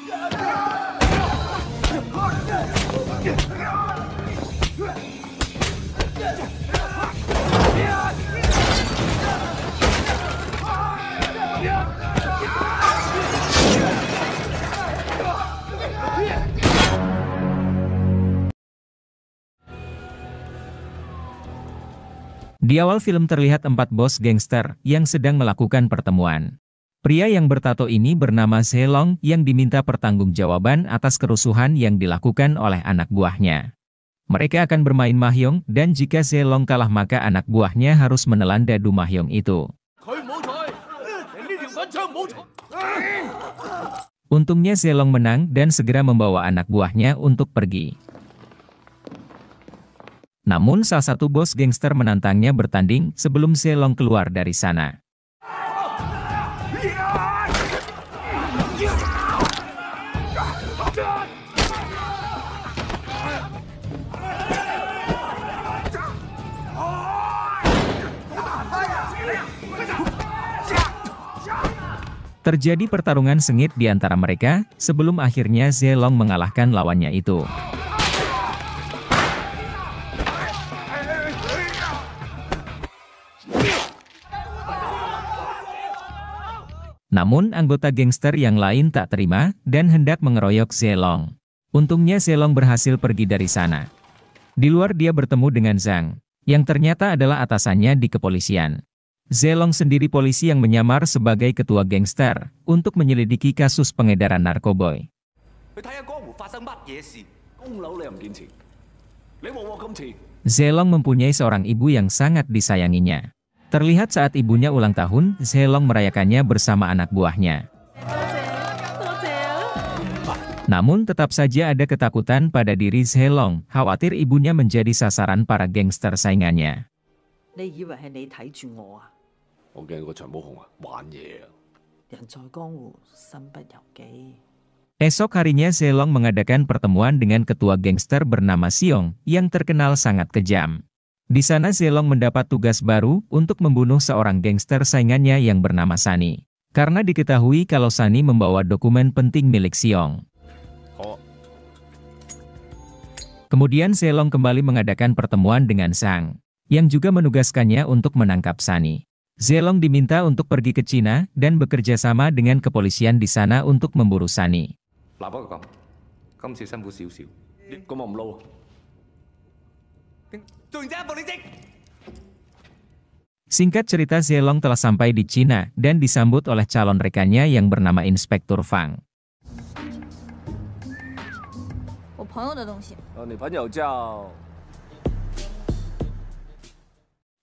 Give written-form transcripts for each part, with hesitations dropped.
Di awal film terlihat 4 bos gangster yang sedang melakukan pertemuan. Pria yang bertato ini bernama Zelong yang diminta pertanggungjawaban atas kerusuhan yang dilakukan oleh anak buahnya. Mereka akan bermain mahjong dan jika Zelong kalah maka anak buahnya harus menelan dadu mahjong itu. Untungnya Zelong menang dan segera membawa anak buahnya untuk pergi. Namun salah satu bos gangster menantangnya bertanding sebelum Zelong keluar dari sana. Terjadi pertarungan sengit di antara mereka, sebelum akhirnya Zelong mengalahkan lawannya itu. Namun anggota gangster yang lain tak terima dan hendak mengeroyok Zelong. Untungnya Zelong berhasil pergi dari sana. Di luar dia bertemu dengan Zhang, yang ternyata adalah atasannya di kepolisian. Zelong sendiri polisi yang menyamar sebagai ketua gangster untuk menyelidiki kasus pengedaran narkoboy. Zelong mempunyai seorang ibu yang sangat disayanginya. Terlihat saat ibunya ulang tahun, Zelong merayakannya bersama anak buahnya. Namun tetap saja ada ketakutan pada diri Zelong, khawatir ibunya menjadi sasaran para gangster saingannya. Esok harinya Zelong mengadakan pertemuan dengan ketua gangster bernama Xiong, yang terkenal sangat kejam. Di sana Zelong mendapat tugas baru untuk membunuh seorang gangster saingannya yang bernama Sunny. Karena diketahui kalau Sunny membawa dokumen penting milik Xiong. Kemudian Zelong kembali mengadakan pertemuan dengan Zhang, yang juga menugaskannya untuk menangkap Sunny. Zelong diminta untuk pergi ke Cina dan bekerja sama dengan kepolisian di sana untuk memburu Sunny. Singkat cerita Zelong telah sampai di Cina dan disambut oleh calon rekannya yang bernama Inspektur Fang.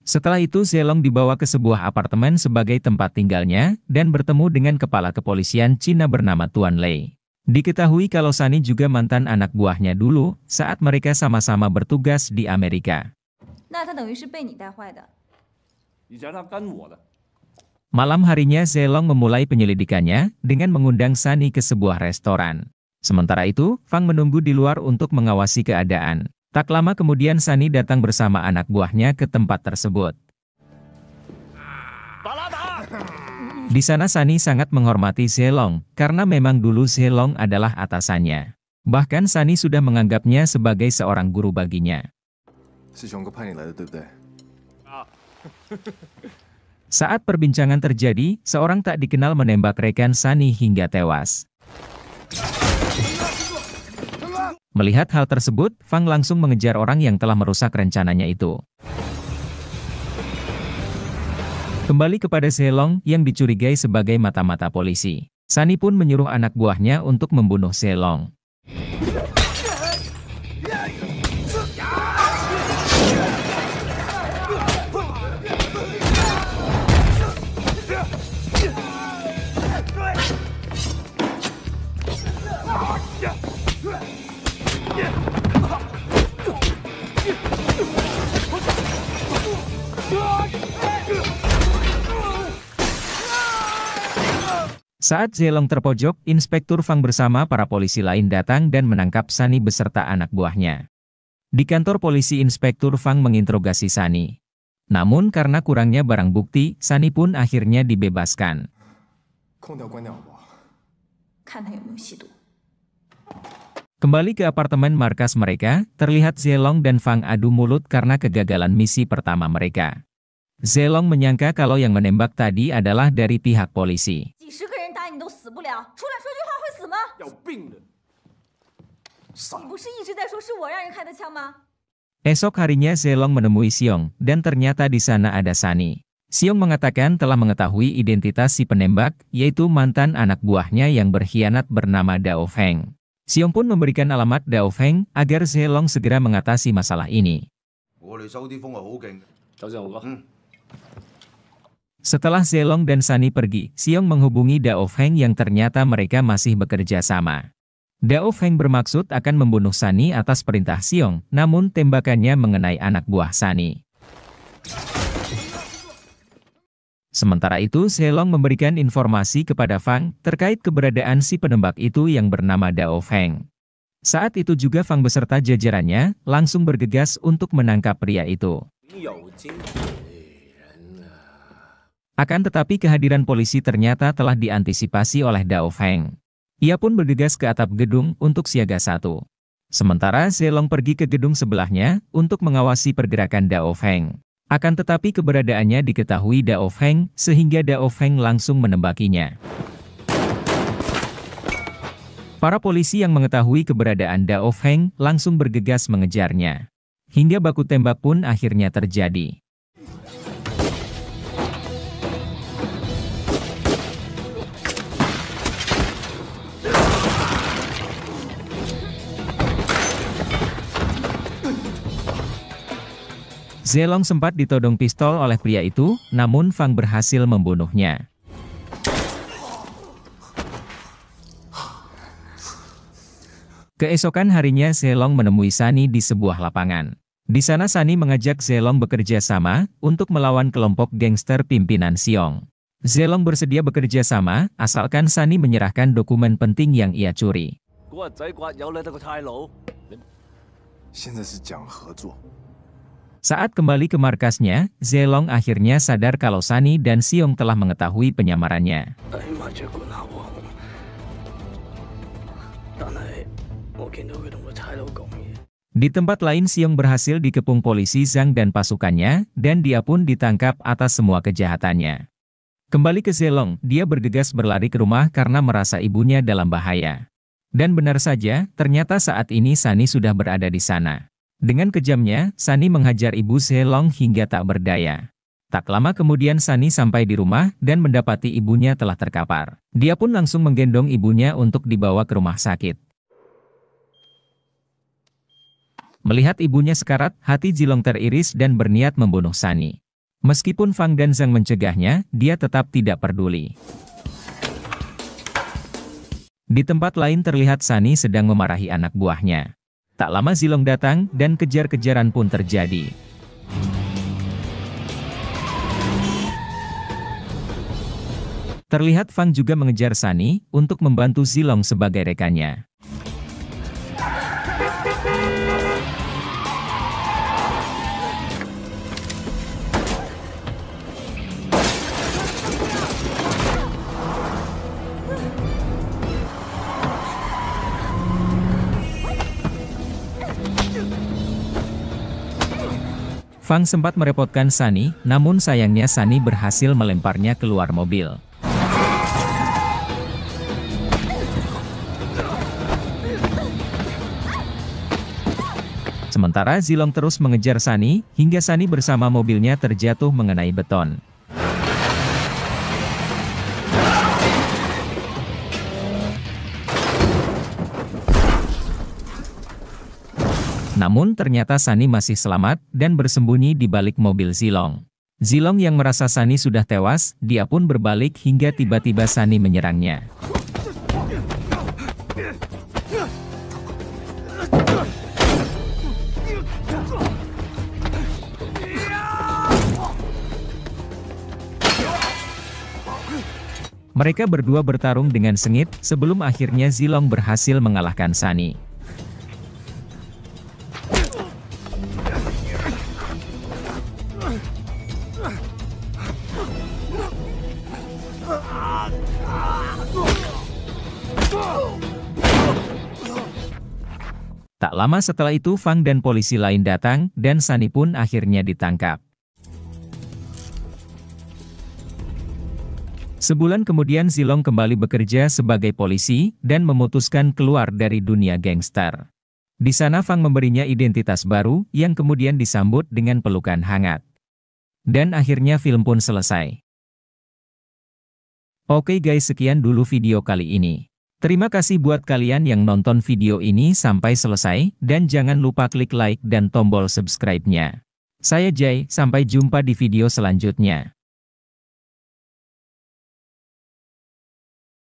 Setelah itu Zelong dibawa ke sebuah apartemen sebagai tempat tinggalnya dan bertemu dengan kepala kepolisian Cina bernama Tuan Lei. Diketahui kalau Sunny juga mantan anak buahnya dulu saat mereka sama-sama bertugas di Amerika. Malam harinya Zelong memulai penyelidikannya dengan mengundang Sunny ke sebuah restoran. Sementara itu, Fang menunggu di luar untuk mengawasi keadaan. Tak lama kemudian Sunny datang bersama anak buahnya ke tempat tersebut. Di sana Sunny sangat menghormati Zelong, karena memang dulu Zelong adalah atasannya. Bahkan Sunny sudah menganggapnya sebagai seorang guru baginya. Saat perbincangan terjadi, seorang tak dikenal menembak rekan Sunny hingga tewas. Melihat hal tersebut, Fang langsung mengejar orang yang telah merusak rencananya itu. Kembali kepada Zelong yang dicurigai sebagai mata-mata polisi. Sunny pun menyuruh anak buahnya untuk membunuh Zelong. Saat Zelong terpojok, Inspektur Fang bersama para polisi lain datang dan menangkap Sunny beserta anak buahnya. Di kantor polisi Inspektur Fang menginterogasi Sunny. Namun karena kurangnya barang bukti, Sunny pun akhirnya dibebaskan. Kembali ke apartemen markas mereka, terlihat Zelong dan Fang adu mulut karena kegagalan misi pertama mereka. Zelong menyangka kalau yang menembak tadi adalah dari pihak polisi. Esok harinya Zelong menemui Xiong, dan ternyata di sana ada Sunny. Xiong mengatakan telah mengetahui identitas si penembak, yaitu mantan anak buahnya yang berkhianat bernama Dao Feng. Xiong pun memberikan alamat Dao Feng agar Zelong segera mengatasi masalah ini. Setelah Zelong dan Sunny pergi, Xiong menghubungi Dao Feng yang ternyata mereka masih bekerja sama. Dao Feng bermaksud akan membunuh Sunny atas perintah Xiong, namun tembakannya mengenai anak buah Sunny. Sementara itu Zelong memberikan informasi kepada Fang terkait keberadaan si penembak itu yang bernama Dao Feng. Saat itu juga Fang beserta jajarannya langsung bergegas untuk menangkap pria itu. Akan tetapi kehadiran polisi ternyata telah diantisipasi oleh Dao Feng. Ia pun bergegas ke atap gedung untuk siaga 1. Sementara Zelong pergi ke gedung sebelahnya untuk mengawasi pergerakan Dao Feng. Akan tetapi keberadaannya diketahui Dao Feng, sehingga Dao Feng langsung menembakinya. Para polisi yang mengetahui keberadaan Dao Feng langsung bergegas mengejarnya. Hingga baku tembak pun akhirnya terjadi. Zelong sempat ditodong pistol oleh pria itu, namun Fang berhasil membunuhnya. Keesokan harinya Zelong menemui Sunny di sebuah lapangan. Di sana Sunny mengajak Zelong bekerja sama untuk melawan kelompok gangster pimpinan Xiong. Zelong bersedia bekerja sama, asalkan Sunny menyerahkan dokumen penting yang ia curi. Saat kembali ke markasnya, Zelong akhirnya sadar kalau Sunny dan Xiong telah mengetahui penyamarannya. Di tempat lain Xiong berhasil dikepung polisi Zhang dan pasukannya, dan dia pun ditangkap atas semua kejahatannya. Kembali ke Zelong, dia bergegas berlari ke rumah karena merasa ibunya dalam bahaya. Dan benar saja, ternyata saat ini Sunny sudah berada di sana. Dengan kejamnya, Sunny menghajar ibu Zelong hingga tak berdaya. Tak lama kemudian Sunny sampai di rumah dan mendapati ibunya telah terkapar. Dia pun langsung menggendong ibunya untuk dibawa ke rumah sakit. Melihat ibunya sekarat, hati Zilong teriris dan berniat membunuh Sunny. Meskipun Fang dan Zhang mencegahnya, dia tetap tidak peduli. Di tempat lain terlihat Sunny sedang memarahi anak buahnya. Tak lama Zilong datang dan kejar-kejaran pun terjadi. Terlihat Fang juga mengejar Sunny untuk membantu Zilong sebagai rekannya. Fang sempat merepotkan Sunny, namun sayangnya Sunny berhasil melemparnya keluar mobil. Sementara Zilong terus mengejar Sunny, hingga Sunny bersama mobilnya terjatuh mengenai beton. Namun ternyata Sunny masih selamat dan bersembunyi di balik mobil Zilong. Zilong yang merasa Sunny sudah tewas, dia pun berbalik hingga tiba-tiba Sunny menyerangnya. Mereka berdua bertarung dengan sengit, sebelum akhirnya Zilong berhasil mengalahkan Sunny. Tak lama setelah itu Fang dan polisi lain datang, dan Sunny pun akhirnya ditangkap. Sebulan kemudian Zilong kembali bekerja sebagai polisi, dan memutuskan keluar dari dunia gangster. Di sana Fang memberinya identitas baru, yang kemudian disambut dengan pelukan hangat. Dan akhirnya film pun selesai. Oke guys, sekian dulu video kali ini. Terima kasih buat kalian yang nonton video ini sampai selesai, dan jangan lupa klik like dan tombol subscribe-nya. Saya Jay, sampai jumpa di video selanjutnya.